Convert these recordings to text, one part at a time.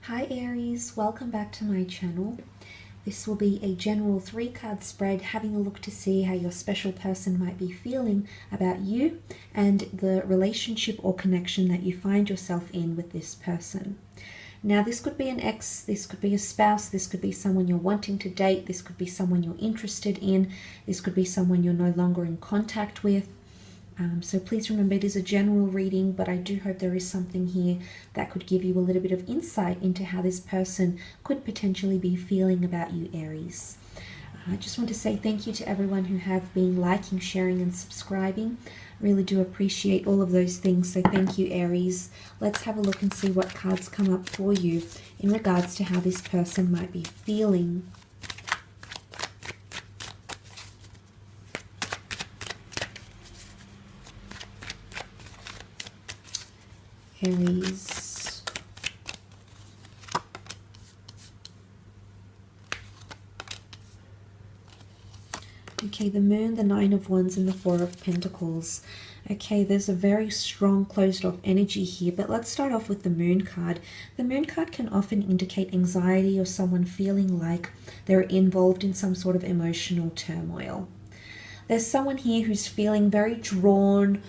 Hi Aries, welcome back to my channel. This will be a general 3-card spread, having a look to see how your special person might be feeling about you and the relationship or connection that you find yourself in with this person. Now this could be an ex, this could be a spouse, this could be someone you're wanting to date, this could be someone you're interested in, this could be someone you're no longer in contact with. So please remember, it is a general reading, but I do hope there is something here that could give you a little bit of insight into how this person could potentially be feeling about you, Aries. I just want to say thank you to everyone who have been liking, sharing, and subscribing. Really do appreciate all of those things, so thank you, Aries. Let's have a look and see what cards come up for you in regards to how this person might be feeling. Aries. Okay, the Moon, the Nine of Wands, and the Four of Pentacles. Okay, there's a very strong closed off energy here, but let's start off with the Moon card. The Moon card can often indicate anxiety or someone feeling like they're involved in some sort of emotional turmoil. There's someone here who's feeling very drawn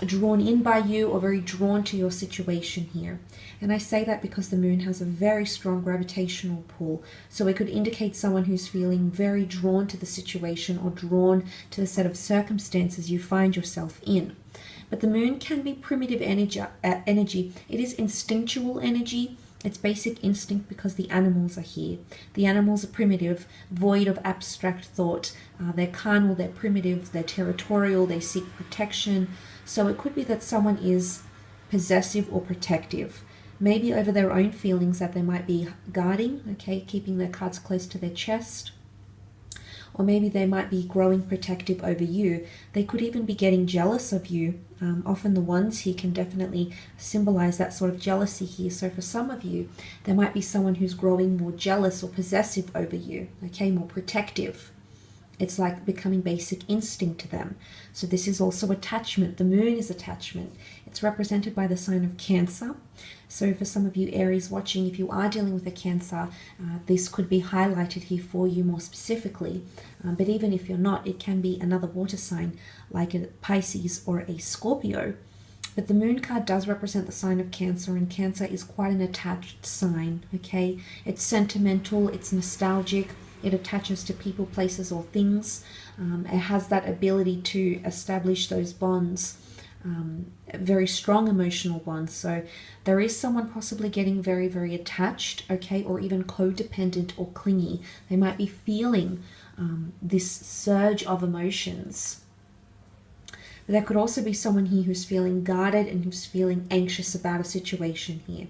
in by you, or very drawn to your situation here. And I say that because the Moon has a very strong gravitational pull, so it could indicate someone who's feeling very drawn to the situation or drawn to the set of circumstances you find yourself in. But the Moon can be primitive energy. It is instinctual energy. It's basic instinct because the animals are here. The animals are primitive, void of abstract thought. They're carnal, they're primitive, they're territorial, they seek protection. So it could be that someone is possessive or protective, maybe over their own feelings that they might be guarding, okay, keeping their cards close to their chest. Or maybe they might be growing protective over you. They could even be getting jealous of you. Often the ones here can definitely symbolize that sort of jealousy here. So for some of you, there might be someone who's growing more jealous or possessive over you, okay, more protective. It's like becoming basic instinct to them. So this is also attachment. The Moon is attachment. It's represented by the sign of Cancer. So for some of you Aries watching, if you are dealing with a Cancer, this could be highlighted here for you more specifically. But even if you're not, it can be another water sign like a Pisces or a Scorpio. But the Moon card does represent the sign of Cancer, and Cancer is quite an attached sign, okay? It's sentimental, it's nostalgic. It attaches to people, places, or things. It has that ability to establish those bonds, very strong emotional bonds. So there is someone possibly getting very, very attached, okay, or even codependent or clingy. They might be feeling this surge of emotions. But there could also be someone here who's feeling guarded and who's feeling anxious about a situation here.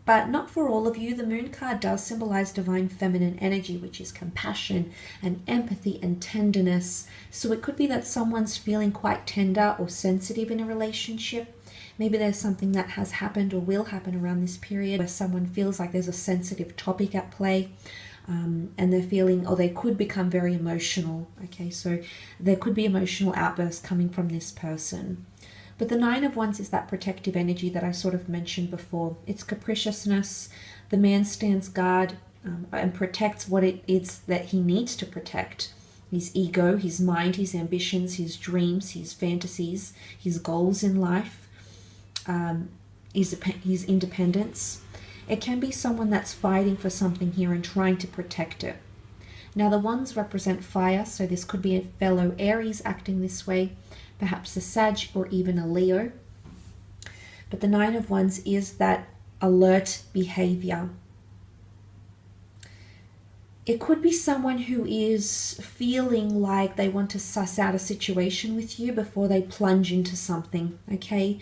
But not for all of you. The Moon card does symbolize divine feminine energy, which is compassion and empathy and tenderness. So it could be that someone's feeling quite tender or sensitive in a relationship. Maybe there's something that has happened or will happen around this period where someone feels like there's a sensitive topic at play. And they're feeling, or they could become very emotional. Okay, so there could be emotional outbursts coming from this person. But the Nine of Wands is that protective energy that I sort of mentioned before. It's capriciousness. The man stands guard and protects what it is that he needs to protect. His ego, his mind, his ambitions, his dreams, his fantasies, his goals in life, his independence. It can be someone that's fighting for something here and trying to protect it. Now the Wands represent fire, so this could be a fellow Aries acting this way, perhaps a Sag or even a Leo. But the Nine of Wands is that alert behavior. It could be someone who is feeling like they want to suss out a situation with you before they plunge into something, okay?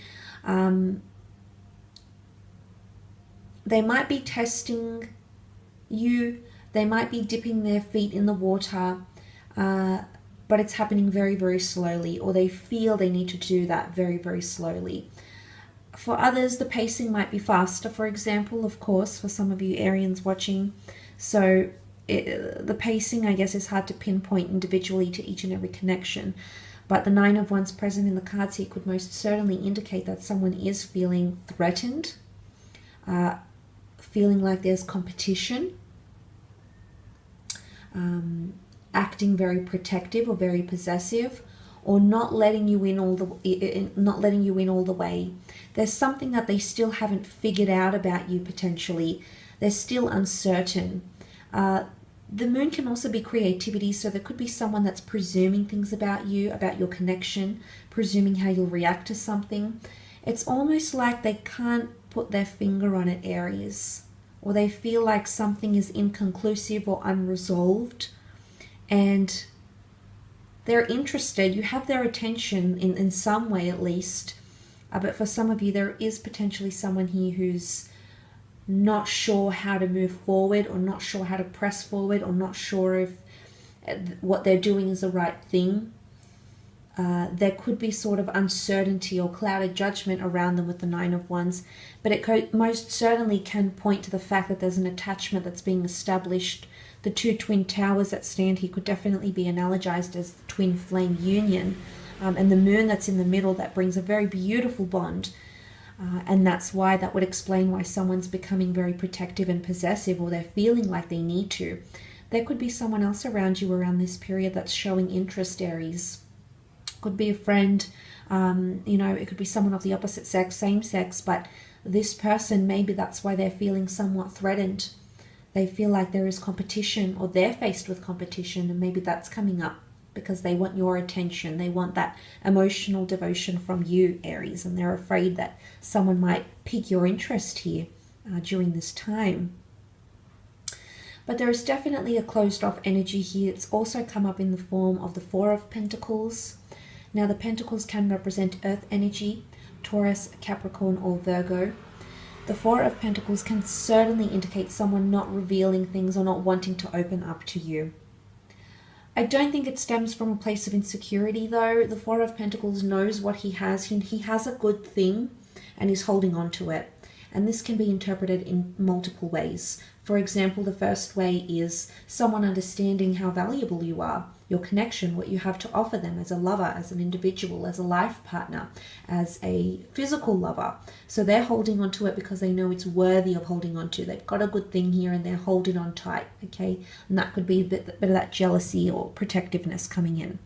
They might be testing you. They might be dipping their feet in the water, but it's happening very, very slowly, or they feel they need to do that very, very slowly. For others, the pacing might be faster, for example, of course, for some of you Arians watching. So the pacing, I guess, is hard to pinpoint individually to each and every connection. But the Nine of Wands present in the cards here could most certainly indicate that someone is feeling threatened, feeling like there's competition, acting very protective or very possessive, or not letting you in all the way. There's something that they still haven't figured out about you potentially. They're still uncertain. The moon can also be creativity, so there could be someone that's presuming things about you, about your connection, presuming how you'll react to something. It's almost like they can't put their finger on it, Aries, or they feel like something is inconclusive or unresolved, and they're interested. You have their attention in some way at least, but for some of you there is potentially someone here who's not sure how to move forward, or not sure how to press forward, or not sure if what they're doing is the right thing. There could be sort of uncertainty or clouded judgment around them with the Nine of Wands, but it most certainly can point to the fact that there's an attachment that's being established. The two twin towers that stand here could definitely be analogized as the twin flame union, and the moon that's in the middle, that brings a very beautiful bond. And that's why that would explain why someone's becoming very protective and possessive, or they're feeling like they need to. There could be someone else around you around this period that's showing interest, Aries. Could be a friend, you know, it could be someone of the opposite sex, same sex, but this person, maybe that's why they're feeling somewhat threatened. They feel like there is competition, or they're faced with competition, and maybe that's coming up because they want your attention. They want that emotional devotion from you, Aries, and they're afraid that someone might pique your interest here during this time. But there is definitely a closed off energy here. It's also come up in the form of the Four of Pentacles. Now the Pentacles can represent earth energy, Taurus, Capricorn, or Virgo. The Four of Pentacles can certainly indicate someone not revealing things or not wanting to open up to you. I don't think it stems from a place of insecurity though. The Four of Pentacles knows what he has. He has a good thing and he's holding on to it. And this can be interpreted in multiple ways. For example, the first way is someone understanding how valuable you are, your connection, what you have to offer them as a lover, as an individual, as a life partner, as a physical lover. So they're holding on to it because they know it's worthy of holding on to. They've got a good thing here and they're holding on tight, okay? And that could be a bit of that jealousy or protectiveness coming in.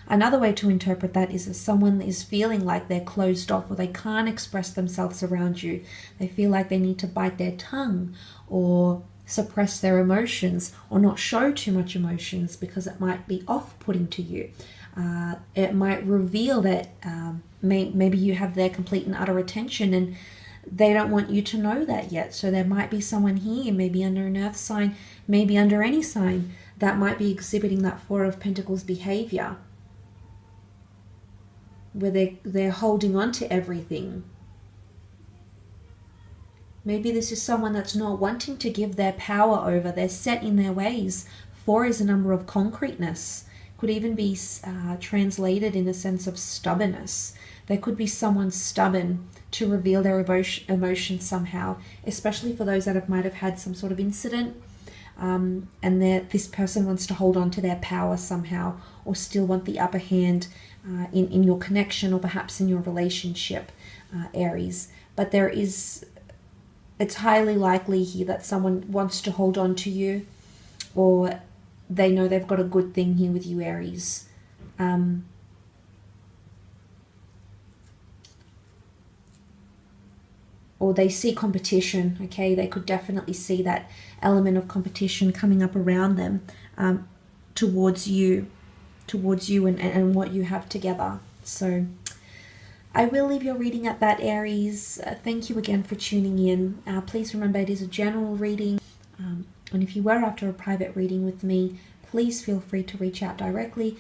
Another way to interpret that is that someone is feeling like they're closed off, or they can't express themselves around you. They feel like they need to bite their tongue or suppress their emotions, or not show too much emotions because it might be off-putting to you. It might reveal that maybe you have their complete and utter attention and they don't want you to know that yet. So there might be someone here, maybe under an earth sign, maybe under any sign, that might be exhibiting that Four of Pentacles behavior, where they're holding on to everything. Maybe this is someone that's not wanting to give their power over. They're set in their ways. Four is a number of concreteness. Could even be translated in a sense of stubbornness. There could be someone stubborn to reveal their emotions somehow, especially for those that might have had some sort of incident, and this person wants to hold on to their power somehow, or still want the upper hand in your connection, or perhaps in your relationship, Aries. But it's highly likely here that someone wants to hold on to you, or they know they've got a good thing here with you, Aries. Or they see competition, okay? They could definitely see that element of competition coming up around them, towards you and what you have together. So I will leave your reading at that, Aries. Thank you again for tuning in. Please remember it is a general reading, and if you were after a private reading with me, please feel free to reach out directly.